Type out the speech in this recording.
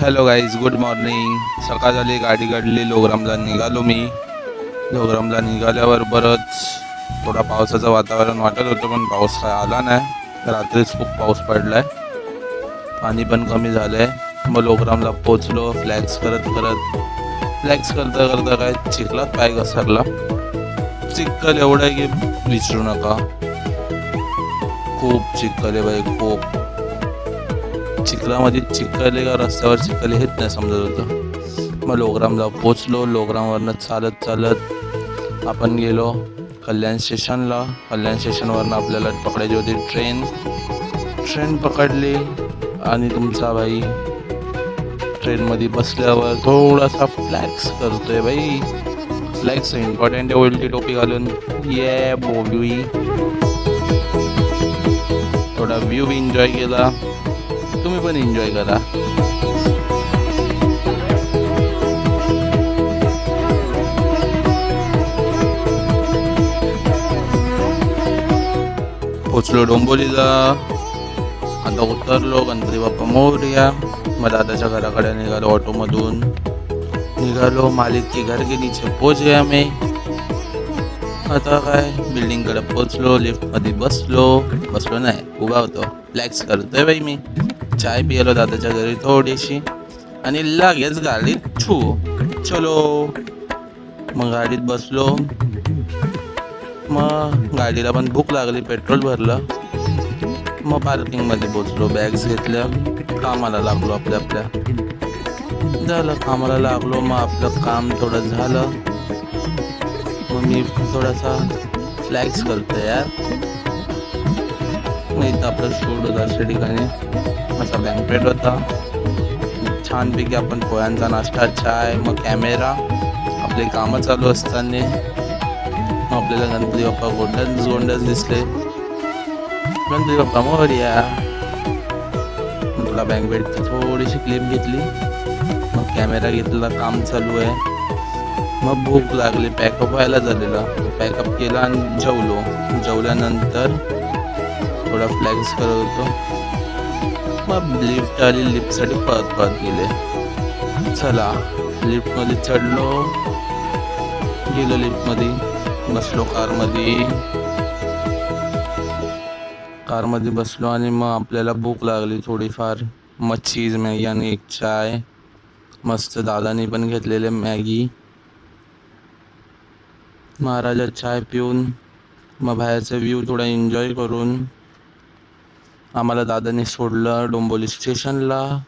Hello guys, good morning. सकाळ झाली, गाडी काढली, लोग्रामला निघालो मी. लोग्रामला निघाल्यावर बरंच थोडा पावसाचं वातावरण वाटत होतं, पण पाऊस काय आला नाही. रात्रीच खूप पाऊस पडला आहे, पाणी पण कमी झालं आहे. मग लोग्रामला पोचलो. फ्लॅक्स करता करता काय चिखलात पाय घसरला. चिखल एवढं आहे की विचारू नका. खूप चिखल आहे बाई, खूप. चिखलामध्ये चिखल का रस्त्यावर चिखल हेच नाही समजत होतं. मग लोग्रामला पोचलो. लोग्रामवरनं चालत चालत आपण गेलो कल्याण स्टेशनला. कल्याण स्टेशनवरनं आपल्याला पकडायची होती ट्रेन पकडली. आणि तुमचा भाई ट्रेनमध्ये बसल्यावर थोडासा फ्लॅक्स करतोय बाई. फ्लॅक्स इम्पॉर्टंट आहे, उलटी टोपी घालून. ये बोलवी थोडा व्ह्यू बी एन्जॉय केला. तुम्ही पण एन्जॉय करा. पोचलो डोंबोलीला. आता उतरलो. गणपती बाप्पा मोरया. मग दादाच्या घराकडे निघालो. ऑटोमधून निघालो. मालिक की घर के नीचे पोच गया मैं. आता काय बिल्डिंगकडे पोचलो. लिफ्टमध्ये बसलो नाही, उभा होतो. फ्लॅक्स करतोय बाई मी. चाय पिलो दादाच्या घरी थोडीशी आणि लगेच गाडीत चलो. मग गाडीत बसलो. मग गाडीला पण भूक लागली, पेट्रोल भरलं. मग पार्किंगमध्ये पोचलो. बॅग्स घेतल्या. कामाला लागलो आपल्या झालं कामाला लागलो. मग आपलं काम थोडं झालं. मग मी थोडासा फ्लॅक्स करतो यार. मग इथं आपलं शूट होतं अशा ठिकाणी. असा बँकपेट होता छानपैकी. आपण पोह्यांचा नाश्ता, चाय, मग कॅमेरा. आपले कामं चालू असताना मग आपल्याला गणपती बाप्पा गोंडस दिसले. गणपती बाप्पा मोरया. तुला बँकपेटची थोडीशी क्लिप घेतली. मग कॅमेरा घेतला. काम चालू आहे. मग भूक लागली. पॅकअप व्हायला झालेला. पॅकअप केला आणि जेवल्यानंतर थोडा फ्लॅक्स करत होतो. मग लिफ्ट आली. लिफ्टसाठी पळत गेले. चला लिफ्टमध्ये चढलो. गेलो लिफ्टमध्ये. बसलो कारमध्ये बसलो. आणि मग आपल्याला भूक लागली थोडीफार. मग चीज मॅगी आणि एक चाय. मस्त दादानी पण घेतलेले मॅगी. महाराजा चाय पिऊन मग बाहेरचा व्ह्यू थोडा एन्जॉय करून आम्हाला दादाने सोडलं डोंबोली स्टेशनला.